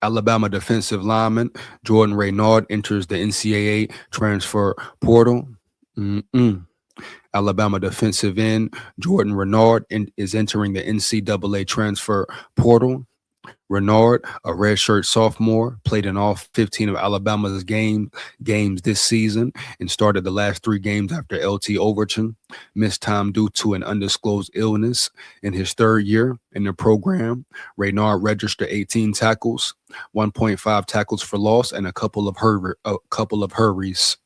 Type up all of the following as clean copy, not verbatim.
Alabama defensive lineman Jordan Renaud enters the NCAA transfer portal. Mm-mm. Alabama defensive end Jordan Renard is entering the NCAA transfer portal. Renard, a redshirt sophomore, played in all 15 of Alabama's games this season and started the last 3 games after LT Overton missed time due to an undisclosed illness. In his third year in the program, Renard registered 18 tackles, 1.5 tackles for loss, and a couple of hurries.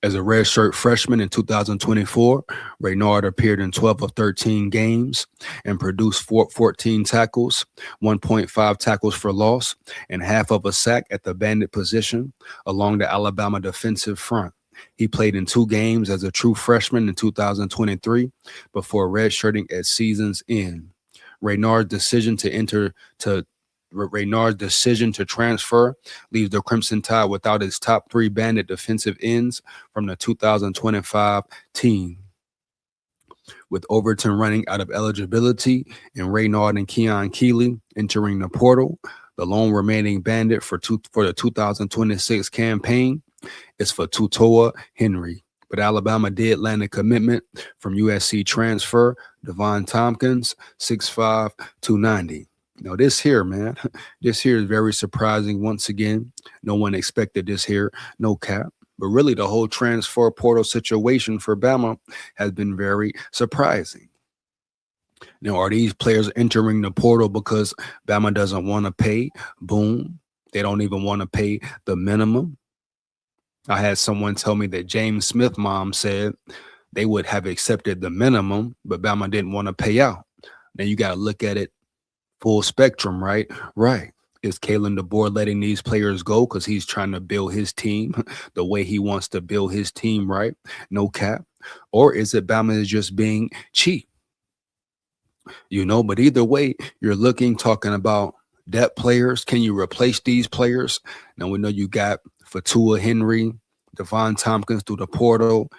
As a redshirt freshman in 2024, Reynard appeared in 12 of 13 games and produced 14 tackles, 1.5 tackles for loss, and half of a sack at the bandit position along the Alabama defensive front. He played in 2 games as a true freshman in 2023 before redshirting at season's end. Reynard's decision to transfer leaves the Crimson Tide without its top 3 bandit defensive ends from the 2025 team. With Overton running out of eligibility and Reynard and Keon Keeley entering the portal, the lone remaining bandit for the 2026 campaign is for Tutoa Henry. But Alabama did land a commitment from USC transfer Devon Tompkins, 6'5", 290. Now this here, man, this here is very surprising. Once again, no one expected this here, no cap. But really, the whole transfer portal situation for Bama has been very surprising. Now, are these players entering the portal because Bama doesn't want to pay? Boom. They don't even want to pay the minimum. I had someone tell me that James Smith mom said they would have accepted the minimum, but Bama didn't want to pay out. Now you got to look at it full spectrum, right? Right. Is Kalen DeBoer letting these players go because he's trying to build his team the way he wants to build his team, right? No cap. Or is it Bama is just being cheap? But either way, you're talking about depth players. Can you replace these players? Now we know you got Fatua Henry, Devon Tompkins through the portal,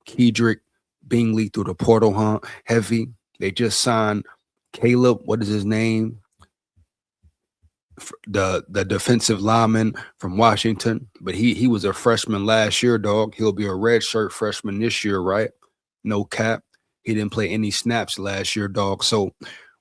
Kedrick Bingley through the portal, heavy. They just signed Caleb, what is his name? The defensive lineman from Washington, but he was a freshman last year, dog. He'll be a redshirt freshman this year, right? No cap. He didn't play any snaps last year, dog. So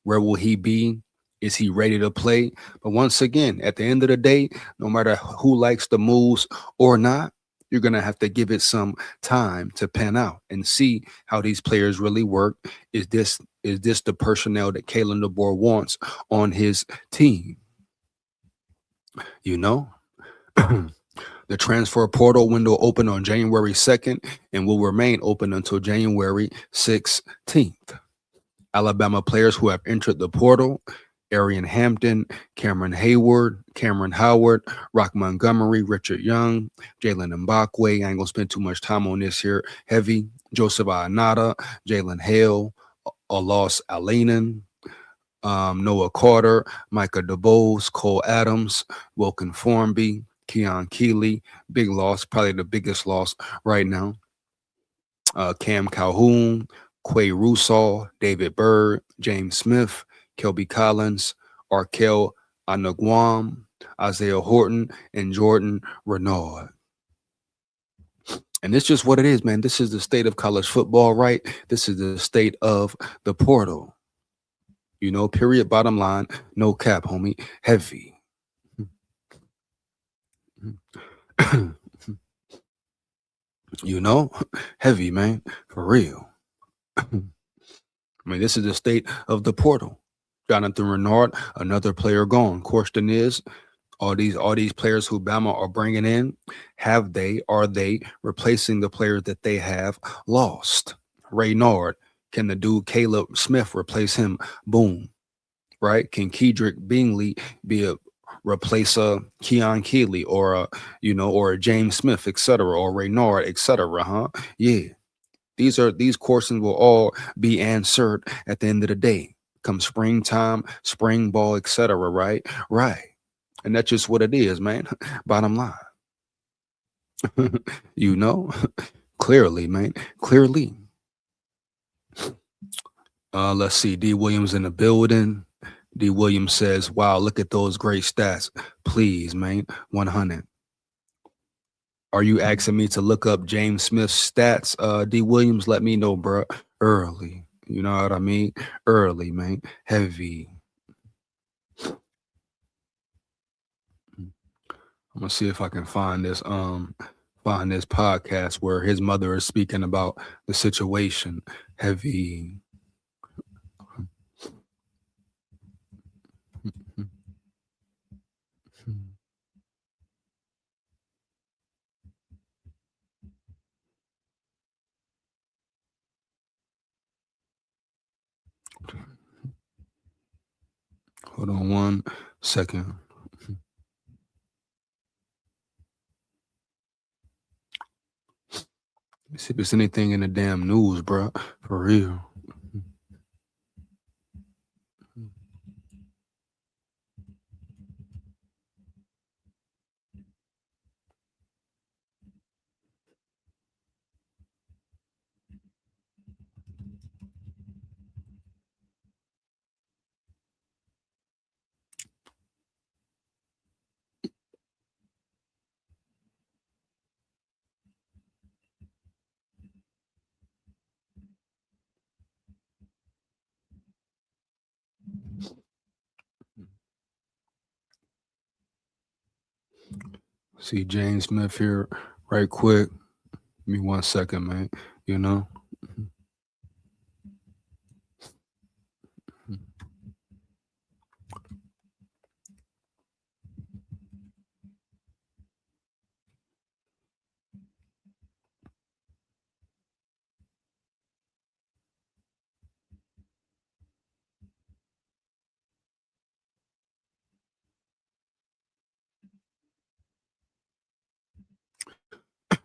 where will he be? Is he ready to play? But once again, at the end of the day, no matter who likes the moves or not, you're going to have to give it some time to pan out and see how these players really work. Is this the personnel that Kalen DeBoer wants on his team? The transfer portal window opened on January 2nd and will remain open until January 16th. Alabama players who have entered the portal: Arian Hampton, Cameron Howard, Rock Montgomery, Richard Young, Jalen Mbakwe. I ain't gonna spend too much time on this here. Heavy, Joseph Ayanada, Jalen Hale, Alos Alainen, Noah Carter, Micah DeBose, Cole Adams, Wilkin Formby, Keon Keeley. Big loss, probably the biggest loss right now. Cam Calhoun, Quay Russaw, David Byrd, James Smith, Kelby Collins, Arkel Anagwam, Isaiah Horton, and Jordan Renaud. And it's just what it is, man. This is the state of college football, right? This is the state of the portal. Period, bottom line, no cap, homie, heavy. Heavy, man, for real. This is the state of the portal. Jonathan Renard, another player gone. Question is, all these players who Bama are bringing in, are they replacing the players that they have lost? Reynard, can the dude Caleb Smith replace him? Boom. Right? Can Kedrick Bingley replace Keon Keeley or a James Smith, etc., or Reynard, etc., Yeah. These questions will all be answered at the end of the day. Come springtime, spring ball, etc., right? Right. And that's just what it is, man. Bottom line. Clearly, man. Clearly. Let's see. D. Williams in the building. D. Williams says, wow, look at those great stats. Please, man. 100. Are you asking me to look up James Smith's stats? D. Williams, let me know, bro. Early. You know what I mean? Early, man. Heavy. I'm gonna see if I can find this podcast where his mother is speaking about the situation. Heavy. Hold on 1 second. Let me see if there's anything in the damn news, bro. For real. See James Smith here right quick. Give me 1 second, man. You know?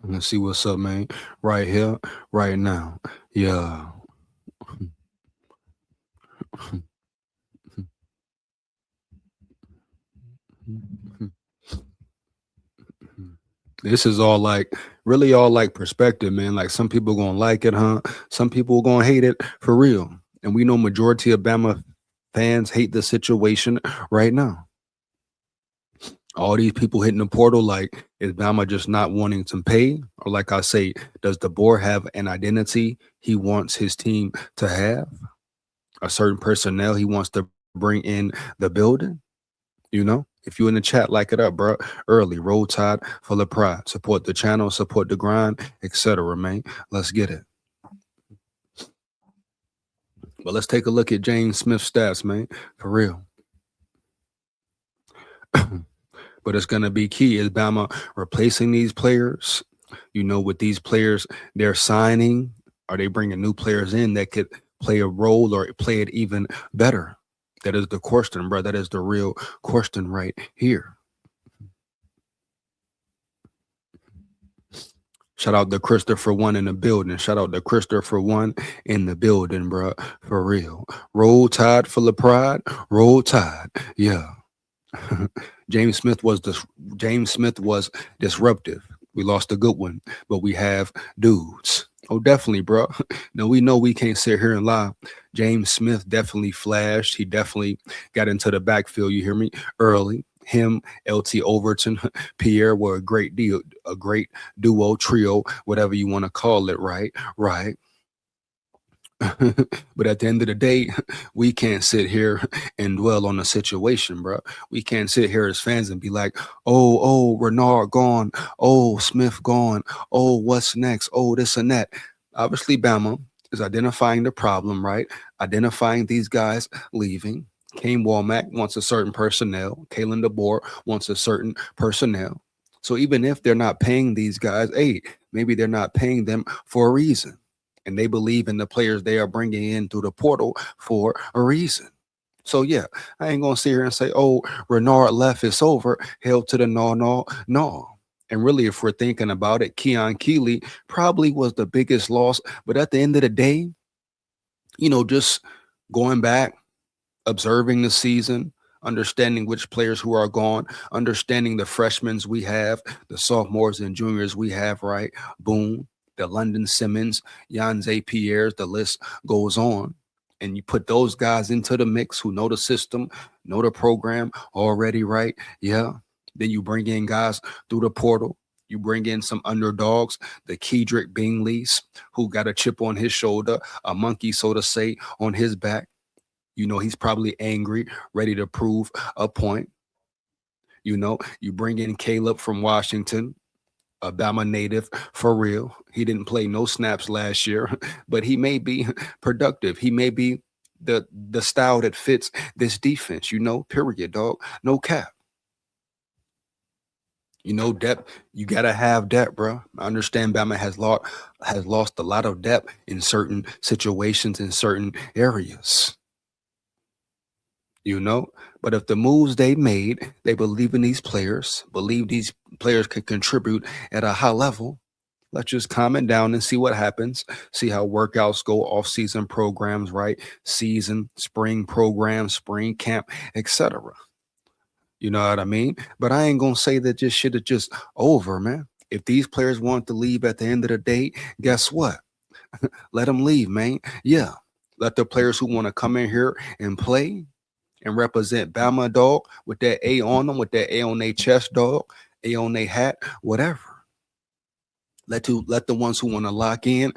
Let's see what's up, man. Right here, right now. Yeah. This is all like really all like perspective, man. Like some people gonna like it, huh? Some people gonna hate it for real. And we know majority of Bama fans hate the situation right now. All these people hitting the portal, like, is Bama just not wanting to pay? Or like I say, does the board have an identity he wants his team to have? A certain personnel he wants to bring in the building? You know, if you in the chat, like it up, bro. Early, roll tide, full of pride. Support the channel, support the grind, etc. Man, let's get it. But let's take a look at James Smith's stats, man, for real. But it's gonna be key. Is Bama replacing these players? You know, with these players they're signing, are they bringing new players in that could play a role or play it even better? That is the question, bro. That is the real question right here. Shout out to Christopher One in the building. Shout out to Christopher One in the building, bro. For real. Roll Tide full of pride. Roll Tide. Yeah. James Smith was disruptive. We lost a good one, but we have dudes. Oh, definitely, bro. No, we know we can't sit here and lie. James Smith definitely flashed. He definitely got into the backfield. You hear me? Early. Him, LT Overton, Pierre were a great deal, a great duo, trio, whatever you want to call it. Right, right. But at the end of the day, we can't sit here and dwell on the situation, bro. We can't sit here as fans and be like, oh, Renard gone. Oh, Smith gone. Oh, what's next? Oh, this and that. Obviously, Bama is identifying the problem, right? Identifying these guys leaving. Kane Womack wants a certain personnel. Kalen DeBoer wants a certain personnel. So even if they're not paying these guys, hey, maybe they're not paying them for a reason, and they believe in the players they are bringing in through the portal for a reason. So yeah, I ain't gonna sit here and say, "Oh, Renard left, it's over." Hell to the no, no, no. And really, if we're thinking about it, Keon Keeley probably was the biggest loss. But at the end of the day, you know, just going back, observing the season, understanding which players who are gone, understanding the freshmen we have, the sophomores and juniors we have, right? Boom, the London Simmons, Jan Pierre's, the list goes on. and you put those guys into the mix who know the system, know the program already, right? Yeah. Then you bring in guys through the portal. You bring in some underdogs, the Kedrick Bingleys, who got a chip on his shoulder, a monkey, so to say, on his back. You know, he's probably angry, ready to prove a point. You know, you bring in Caleb from Washington, a Bama native for real. He didn't play no snaps last year, but he may be productive. He may be the style that fits this defense, you know, period, dog. No cap. You know, depth, you gotta have depth, bro. I understand Bama has lost a lot of depth in certain situations in certain areas, you know. But if the moves they made, they believe in these players, believe these players could contribute at a high level. Let's just calm it down and see what happens. See how workouts go, off-season programs, right? Season, spring programs, spring camp, etc. You know what I mean? But I ain't gonna say that this shit is just over, man. If these players want to leave at the end of the day, guess what? Let them leave, man. Yeah. Let the players who want to come in here and play and represent Bama, dog, with that A on them, with that A on their chest, dog, A on their hat, whatever. Let the ones who want to lock in.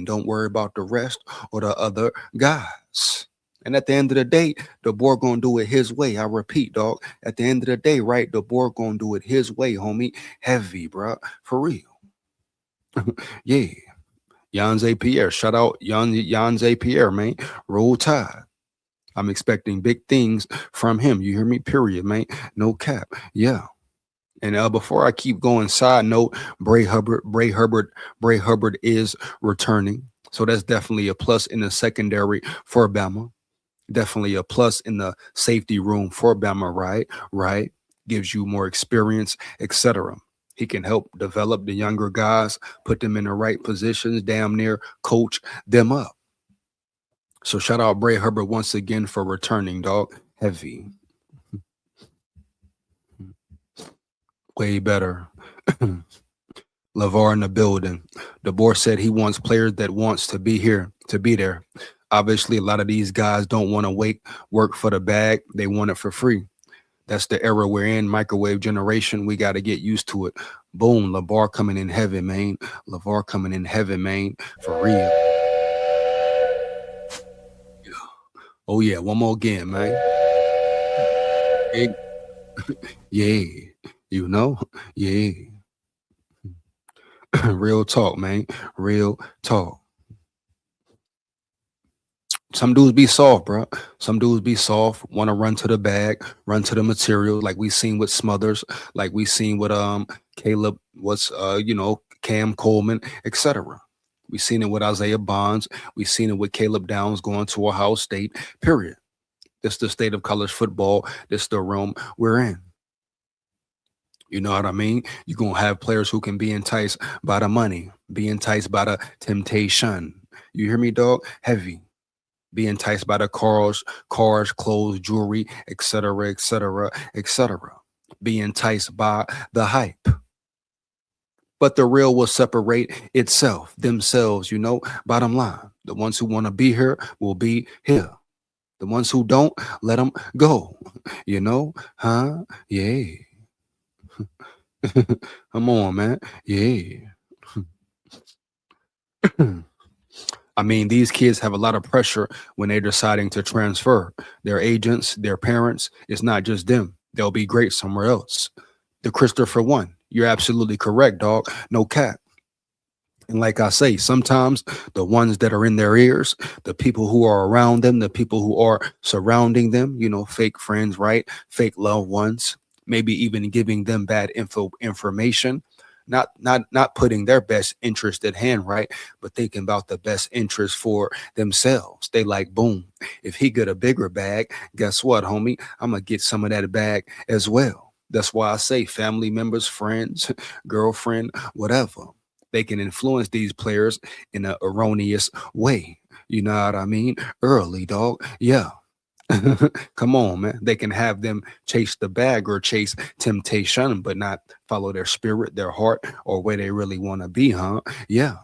Don't worry about the rest or the other guys. And at the end of the day, the boy gonna do it his way. I repeat, dog. At the end of the day, right, the boy gonna do it his way, homie. Heavy, bro. For real. Yeah. Yanze Pierre. Shout out Yanze Pierre, man. Roll Tide. I'm expecting big things from him. You hear me? Period, man. No cap. Yeah. And before I keep going, side note, Bray Hubbard is returning. So that's definitely a plus in the secondary for Bama. Definitely a plus in the safety room for Bama, right? Right. Gives you more experience, etc. He can help develop the younger guys, put them in the right positions, damn near coach them up. So shout out Bray Hubbard once again for returning, dog. Heavy. Way better. LeVar in the building. The board said he wants players that wants to be here, to be there. Obviously, a lot of these guys don't want to work for the bag. They want it for free. That's the era we're in, microwave generation. We got to get used to it. Boom, LeVar coming in heavy, man. LeVar coming in heavy, man, for real. Oh, yeah, one more again, man. Yeah, you know? Yeah. Real talk, man. Real talk. Some dudes be soft, bro. Some dudes be soft, want to run to the bag, run to the material, like we seen with Smothers, like we seen with Caleb, Cam Coleman, etc. We seen it with Isaiah Bonds. We seen it with Caleb Downs going to Ohio State. Period. This the state of college football. This the realm we're in. You know what I mean? You're going to have players who can be enticed by the money, be enticed by the temptation. You hear me, dog? Heavy. Be enticed by the cars, clothes, jewelry, etc., etc., etc. Be enticed by the hype. But the real will separate itself, themselves, you know, bottom line. The ones who want to be here will be here. The ones who don't, let them go. You know? Huh? Yeah. Come on, man. Yeah. I mean, these kids have a lot of pressure when they're deciding to transfer. Their agents, their parents, it's not just them. They'll be great somewhere else. The Christopher one. You're absolutely correct, dog. No cap. And like I say, sometimes the ones that are in their ears, the people who are around them, the people who are surrounding them, you know, fake friends, right? Fake loved ones, maybe even giving them bad information, not putting their best interest at hand, right? But thinking about the best interest for themselves. They like, boom, if he get a bigger bag, guess what, homie? I'm gonna get some of that bag as well. That's why I say family members, friends, girlfriend, whatever. They can influence these players in an erroneous way. You know what I mean? Early, dog. Yeah. Come on, man. They can have them chase the bag or chase temptation, but not follow their spirit, their heart, or where they really want to be, huh? Yeah.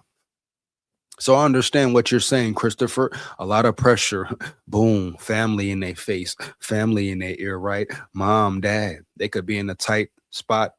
So I understand what you're saying, Christopher. A lot of pressure. Boom. Family in their face, family in their ear, right? Mom, dad. They could be in a tight spot.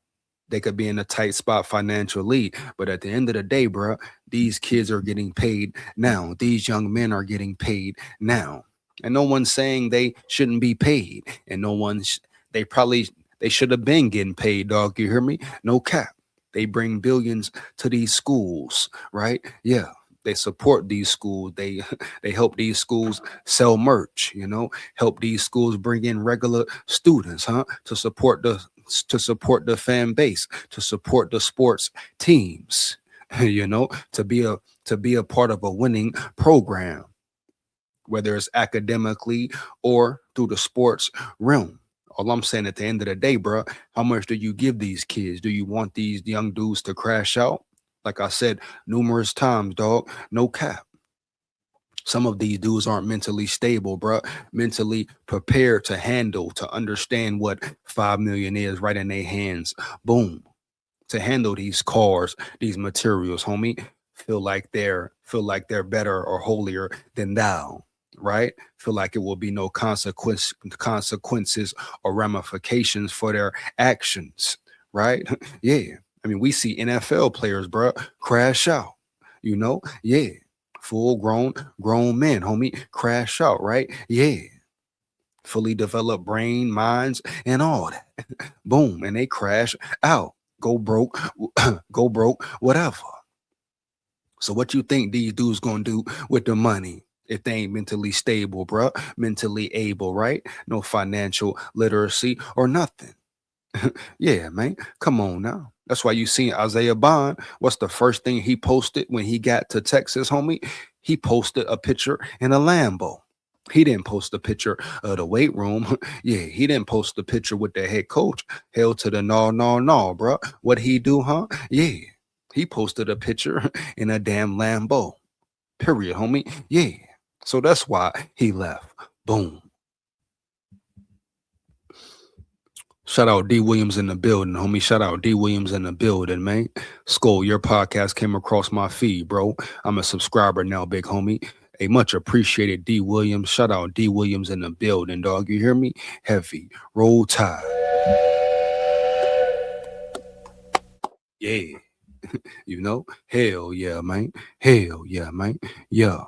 They could be in a tight spot financially. But at the end of the day, bro, these kids are getting paid now. These young men are getting paid now. And no one's saying they shouldn't be paid. And no one's they probably they should have been getting paid, dog. You hear me? No cap. They bring billions to these schools, right? Yeah, they support these schools. They they help these schools sell merch, help these schools bring in regular students, to support the fan base, to support the sports teams, to be a part of a winning program, whether it's academically or through the sports realm. All I'm saying at the end of the day, bro, how much do you give these kids? Do you want these young dudes to crash out? Like I said numerous times, dog, no cap. Some of these dudes aren't mentally stable, bro. Mentally prepared to handle, to understand what 5 million is right in their hands. Boom. To handle these cars, these materials, homie. Feel like they're better or holier than thou, right? Feel like it will be no consequences or ramifications for their actions, right? Yeah. I mean, we see NFL players, bro, crash out. Yeah. Full grown men, homie, crash out, right? Yeah. Fully developed brain, minds, and all that. Boom, and they crash out. Go broke, go broke, whatever. So what you think these dudes gonna do with the money if they ain't mentally stable, bro? Mentally able, right? No financial literacy or nothing. Yeah, man. Come on now. That's why you seen Isaiah Bond. What's the first thing he posted when he got to Texas, homie? He posted a picture in a Lambo. He didn't post a picture of the weight room. Yeah, he didn't post a picture with the head coach. Hell to the no, no, no, bro. What he do, huh? Yeah. He posted a picture in a damn Lambo. Period, homie. Yeah. So that's why he left. Boom. Shout out D Williams in the building, homie. Shout out D Williams in the building, man. Skull, your podcast came across my feed, bro. I'm a subscriber now, big homie. A much appreciated D Williams. Shout out D Williams in the building, dog. You hear me? Heavy. Roll Tide. Yeah. Hell yeah, man. Hell yeah, man. Yeah.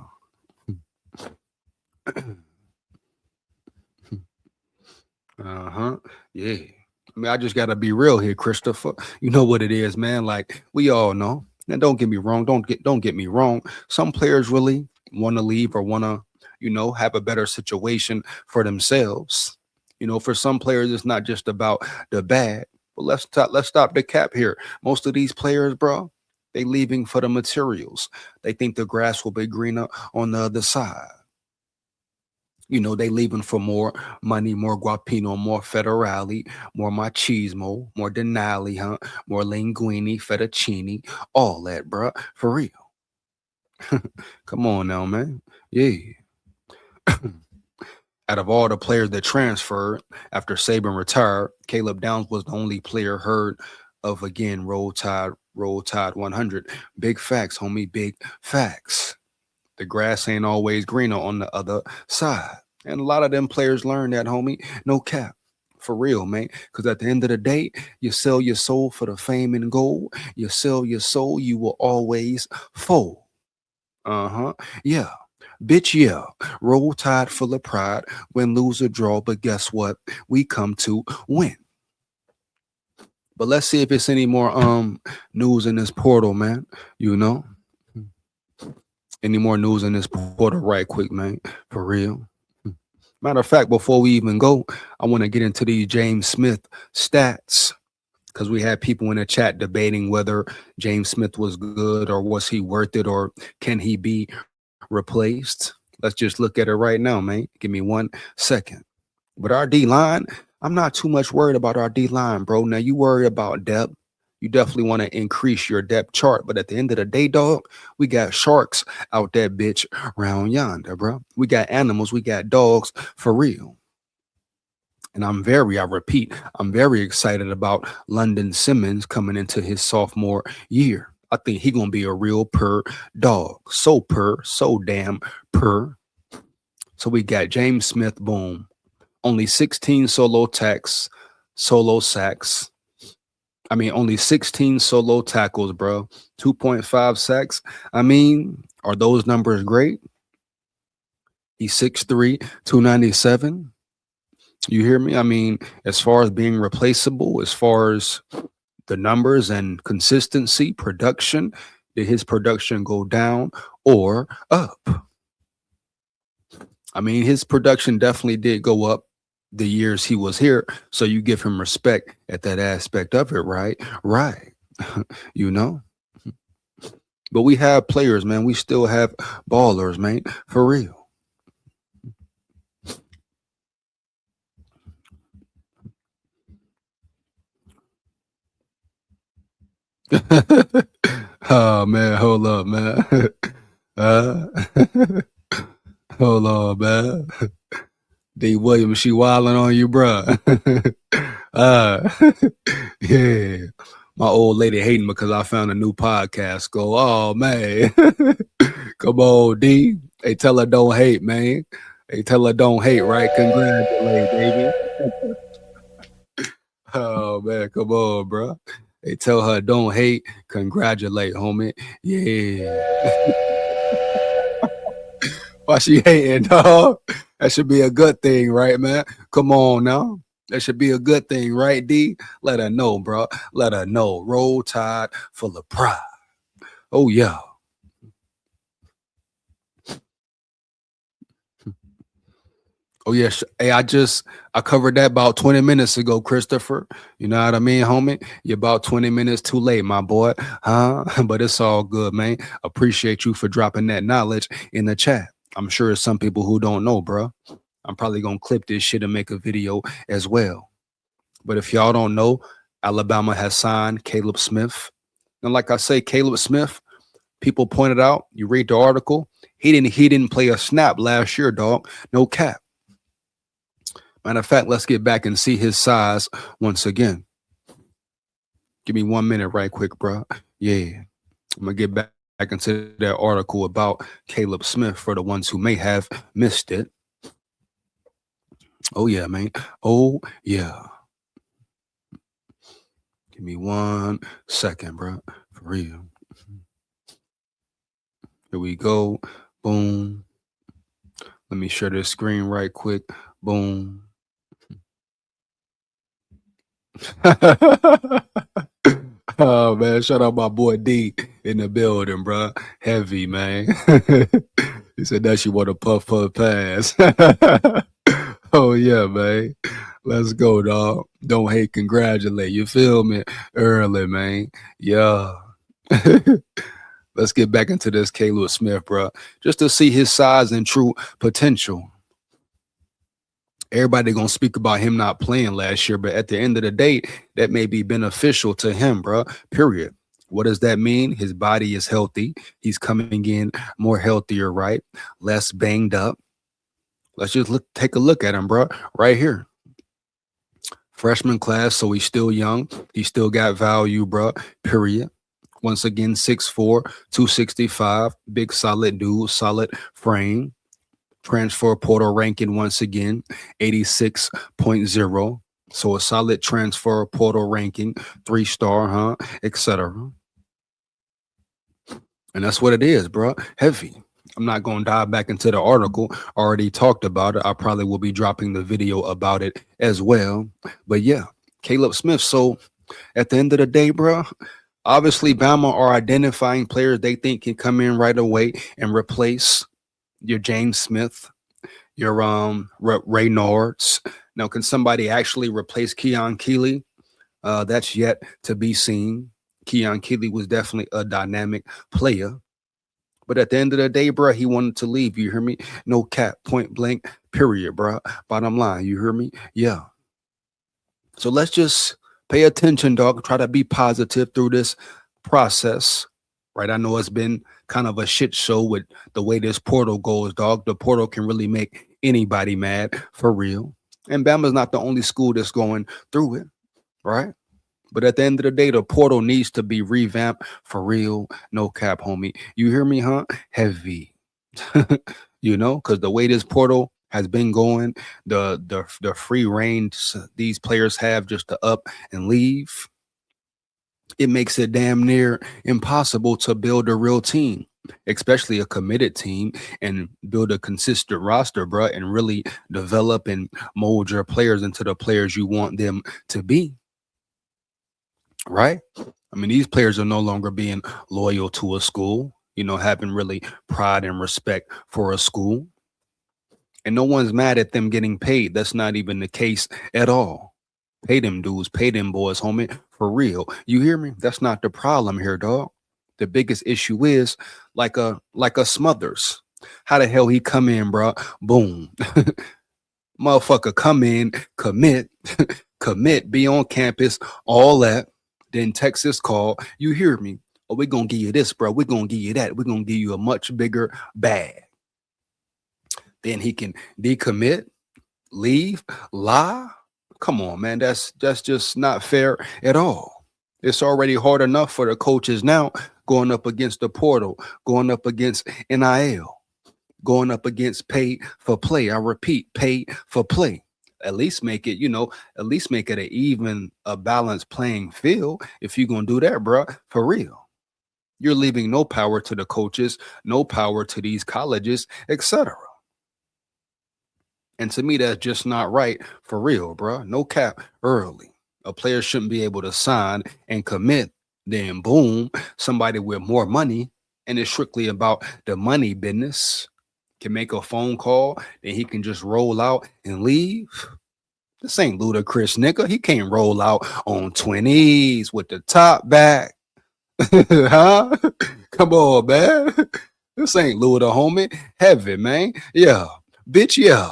Uh-huh. Yeah. I mean, I just gotta be real here, Christopher. You know what it is, man. Like we all know. And don't get me wrong. Don't get me wrong. Some players really want to leave or want to, have a better situation for themselves. For some players, it's not just about the bad. But let's stop the cap here. Most of these players, bro, they leaving for the materials. They think the grass will be greener on the other side. They leaving for more money, more guapino, more federale, more machismo, more denali, huh? More linguine, fettuccine, all that, bruh. For real. Come on now, man. Yeah. Out of all the players that transferred after Saban retired, Caleb Downs was the only player heard of again. Roll Tide 100. Big facts, homie. Big facts. The grass ain't always greener on the other side. And a lot of them players learn that, homie. No cap. For real, man. Because at the end of the day, you sell your soul for the fame and gold. You sell your soul, you will always fold. Uh-huh. Yeah. Bitch, yeah. Roll Tide full of pride. Win, lose, or draw. But guess what? We come to win. But let's see if it's any more news in this portal, man. You know? Any more news in this portal right quick, man. For real. Matter of fact, before we even go, I want to get into these James Smith stats because we had people in the chat debating whether James Smith was good or was he worth it or can he be replaced. Let's just look at it right now, man. Give me 1 second. But our D line, I'm not too much worried about our D line, bro. Now you worry about depth. You definitely want to increase your depth chart. But at the end of the day, dog, we got sharks out that bitch round yonder, bro. We got animals. We got dogs for real. And I repeat, I'm very excited about London Simmons coming into his sophomore year. I think he gonna be a real purr dog. So purr, so damn purr. So we got James Smith, boom. Only 16 solo sacks. I mean, only 16 solo tackles, bro. 2.5 sacks. I mean, are those numbers great? He's 6'3, 297. You hear me? I mean, as far as being replaceable, as far as the numbers and consistency, production, did his production go down or up? I mean, his production definitely did go up the years he was here. So you give him respect at that aspect of it, right? Right. you know? But we have players, man. We still have ballers, man. For real. oh man, hold up, man. Uh, hold on, man. D. Williams, she wilding on you, bruh. uh, yeah. My old lady hating because I found a new podcast. Go, oh man. Come on, D. Hey, tell her don't hate, man. Hey, tell her don't hate, right? Congratulate, baby. Oh man, come on, bro. Hey, tell her don't hate, congratulate, homie. Yeah. Why she hating, dog? That should be a good thing, right, man? Come on now. That should be a good thing, right, D? Let her know, bro. Let her know. Roll Tide full of pride. Oh, yeah. Oh, yeah. Hey, I covered that about 20 minutes ago, Christopher. You know what I mean, homie? You're about 20 minutes too late, my boy. Huh? But it's all good, man. Appreciate you for dropping that knowledge in the chat. I'm sure there's some people who don't know, bro. I'm probably gonna clip this shit and make a video as well. But if y'all don't know, Alabama has signed Caleb Smith. And like I say, Caleb Smith, people pointed out, you read the article, he didn't play a snap last year, dog. No cap. Matter of fact, let's get back and see his size once again. Give me 1 minute right quick, bro. Yeah. I'm gonna get back into that article about Caleb Smith for the ones who may have missed it. Oh yeah, man. Oh yeah. Give me 1 second, bro. For real. Here we go. Boom. Let me share this screen right quick. Boom. oh man, shout out my boy D in the building, bro. Heavy, man. he said that she want to puff pass. oh yeah, man. Let's go, dog. Don't hate, congratulate. You feel me? Early, man. Yeah. Let's get back into this Caleb Smith, bro. Just to see his size and true potential. Everybody gonna speak about him not playing last year, but at the end of the day, that may be beneficial to him, bro. Period. What does that mean? His body is healthy. He's coming in more healthier, right? Less banged up. Let's just take a look at him, bro. Right here. Freshman class, so he's still young. He still got value, bro. Period. Once again, 6'4", 265. Big solid dude, solid frame. Transfer portal ranking once again, 86.0. So a solid transfer portal ranking, 3-star, huh? Etc. And that's what it is, bro. Heavy. I'm not going to dive back into the article. Already talked about it. I probably will be dropping the video about it as well. But yeah, Caleb Smith. So at the end of the day, bro, obviously Bama are identifying players they think can come in right away and replace your James Smith, your RENAUDs. Now, can somebody actually replace Keon Keeley? That's yet to be seen. Keon Keeley was definitely a dynamic player. But at the end of the day, bro, he wanted to leave. You hear me? No cap, point blank, period, bro. Bottom line, you hear me? Yeah. So let's just pay attention, dog. Try to be positive through this process, right? I know it's been kind of a shit show with the way this portal goes, dog. The portal can really make anybody mad, for real. And Bama's not the only school that's going through it, right? But at the end of the day, the portal needs to be revamped for real. No cap, homie. You hear me, huh? Heavy. Because the way this portal has been going, the free range these players have just to up and leave, it makes it damn near impossible to build a real team, especially a committed team, and build a consistent roster, bruh, and really develop and mold your players into the players you want them to be, right? I mean, these players are no longer being loyal to a school, having really pride and respect for a school. And no one's mad at them getting paid. That's not even the case at all. Pay them dudes, pay them boys, homie, for real. You hear me? That's not the problem here, dog. The biggest issue is like a Smothers. How the hell he come in, bro? Boom. Motherfucker come in, commit, commit, be on campus, all that. Then Texas call. You hear me? Oh, we're gonna give you this, bro. We're gonna give you that. We're gonna give you a much bigger bag. Then he can decommit, leave, lie. Come on, man. That's just not fair at all. It's already hard enough for the coaches now going up against the portal, going up against NIL, going up against pay for play. I repeat, pay for play. At least make it, at least make it a balanced playing field. If you're gonna do that, bro, for real. You're leaving no power to the coaches, no power to these colleges, etc. And to me, that's just not right for real, bro. No cap early. A player shouldn't be able to sign and commit. Then boom, somebody with more money, and it's strictly about the money business, can make a phone call, then he can just roll out and leave. This ain't ludicrous, nigga. He can't roll out on 20s with the top back. Huh? Come on, man. This ain't Luda, homie. Heavy, man. Yeah. Bitch, yeah.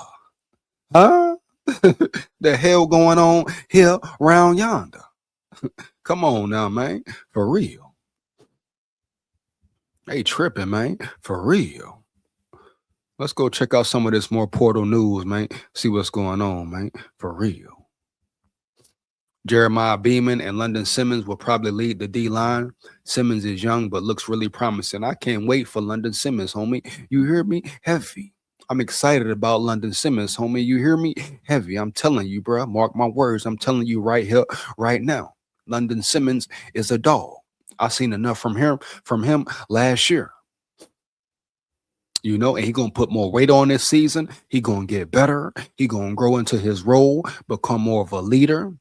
Huh? The hell going on here round yonder? Come on now, man. For real. They tripping, man. For real. Let's go check out some of this more portal news, man. See what's going on, man. For real. Jeremiah Beeman and London Simmons will probably lead the D line. Simmons is young, but looks really promising. I can't wait for London Simmons, homie. You hear me? Heavy. I'm excited about London Simmons, homie. You hear me? Heavy. I'm telling you, bro. Mark my words. I'm telling you right here, right now. London Simmons is a dog. I seen enough from him last year. And he gonna put more weight on this season. He gonna get better. He gonna grow into his role, become more of a leader,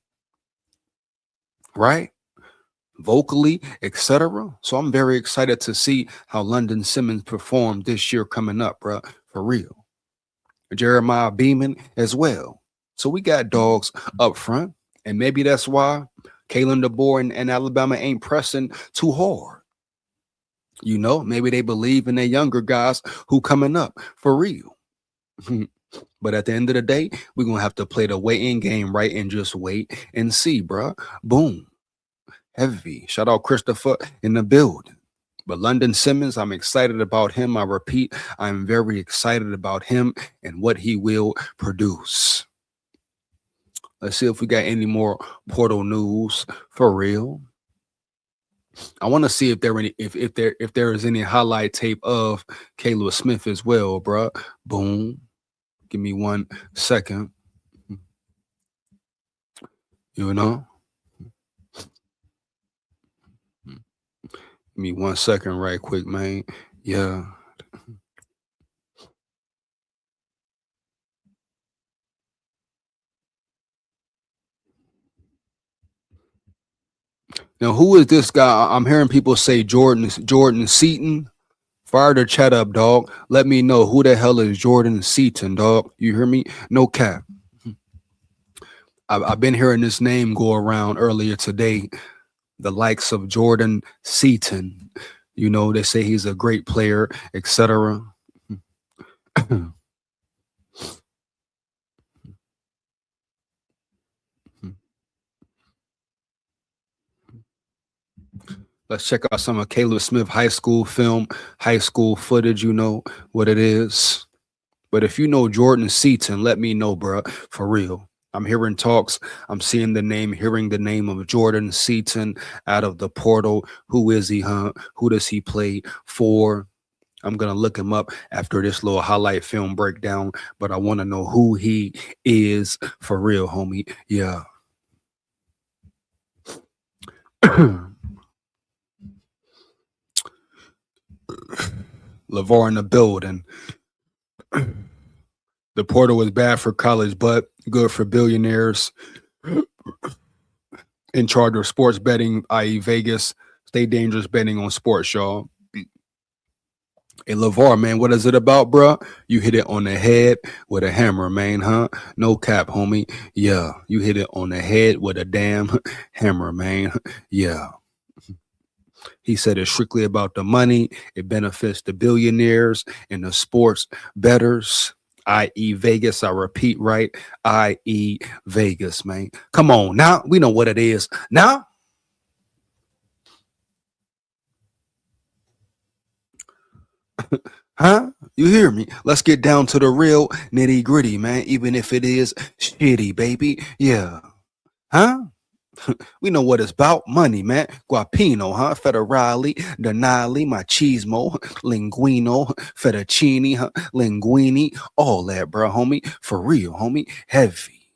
right? Vocally, etc. So I'm very excited to see how London Simmons performed this year coming up, bro. For real. Jeremiah Beeman as well. So we got dogs up front, and maybe that's why Kalen DeBoer and Alabama ain't pressing too hard. Maybe they believe in their younger guys who coming up for real. But at the end of the day, we're going to have to play the wait-in game, right? And just wait and see, bro. Boom. Heavy. Shout out Christopher in the building. But London Simmons, I'm excited about him. I repeat, I'm very excited about him and what he will produce. Let's see if we got any more portal news for real. I want to see if there is any highlight tape of Caleb Smith as well, bro. Boom. Give me 1 second. Give me 1 second right quick, man. Yeah. Now, who is this guy? I'm hearing people say Jordan Seaton. Fire the chat up, dog. Let me know who the hell is Jordan Seaton, dog. You hear me? No cap. I've been hearing this name go around earlier today. The likes of Jordan Seaton. They say he's a great player, etc. Let's check out some of Caleb Smith high school film, high school footage. You know what it is. But if you know Jordan Seaton, let me know, bro. For real. I'm hearing talks. I'm seeing the name, hearing the name of Jordan Seaton out of the portal. Who is he, huh? Who does he play for? I'm going to look him up after this little highlight film breakdown, but I want to know who he is for real, homie. Yeah. LeVar in the building. The portal is bad for college, but good for billionaires in charge of sports betting, i.e., Vegas. Stay dangerous betting on sports, y'all. Hey, LeVar, man, what is it about, bro? You hit it on the head with a hammer, man, huh? No cap, homie. Yeah, you hit it on the head with a damn hammer, man. Yeah. He said it's strictly about the money. It benefits the billionaires and the sports bettors, i.e. Vegas. I repeat, right? I.e. Vegas, man. Come on now. We know what it is. Now, huh? You hear me? Let's get down to the real nitty gritty, man. Even if it is shitty, baby. Yeah. Huh? We know what it's about. Money, man. Guapino, huh? Federale, Denali, machismo, linguino, fettuccine, huh? Linguini, all that, bro, homie. For real, homie. Heavy.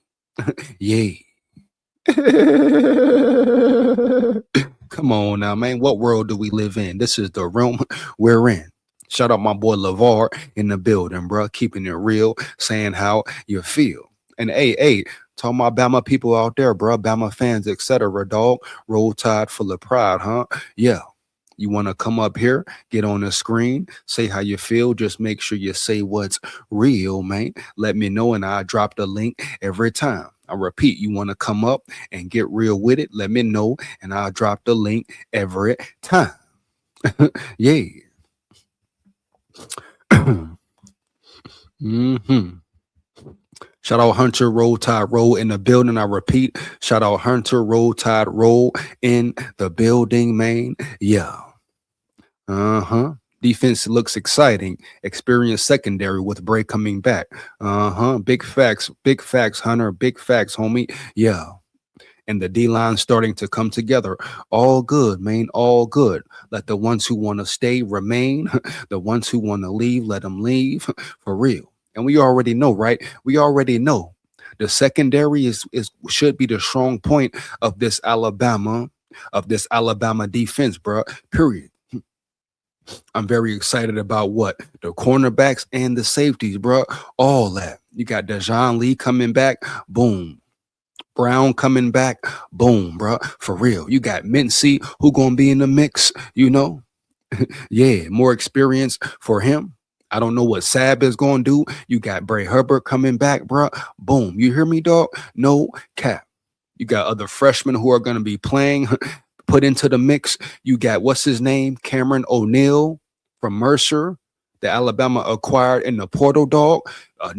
Yeah. Come on now, man. What world do we live in? This is the room we're in. Shout out my boy LeVar in the building, bro. Keeping it real, saying how you feel. And hey, talking about Bama people out there, bro. Bama fans, etc. Dog. Roll Tide full of pride, huh? Yeah. You want to come up here, get on the screen, say how you feel. Just make sure you say what's real, man. Let me know, and I drop the link every time. I repeat, you want to come up and get real with it, let me know, and I'll drop the link every time. Yeah. Mm-hmm. Shout out Hunter Roll Tide Roll in the building. I repeat, shout out Hunter Roll Tide Roll in the building, man. Yeah. Uh-huh. Defense looks exciting. Experienced secondary with Bray coming back. Uh-huh. Big facts, Hunter. Big facts, homie. Yeah. And the D-line starting to come together. All good, man. All good. Let the ones who want to stay remain. The ones who want to leave, let them leave. For real. And we already know, right? We already know. The secondary is should be the strong point of this Alabama defense, bro. Period. I'm very excited about what the cornerbacks and the safeties, bro. All that. You got Dejon Lee coming back. Boom. Brown coming back. Boom, bro. For real. You got Mincy who gonna be in the mix, you know? Yeah, more experience for him. I don't know what Sab is gonna do. You got Bray Hubbard coming back, bro. Boom. You hear me, dog? No cap. You got other freshmen who are gonna be playing, put into the mix. You got what's his name? Cameron O'Neal from Mercer, the Alabama acquired in the portal, dog.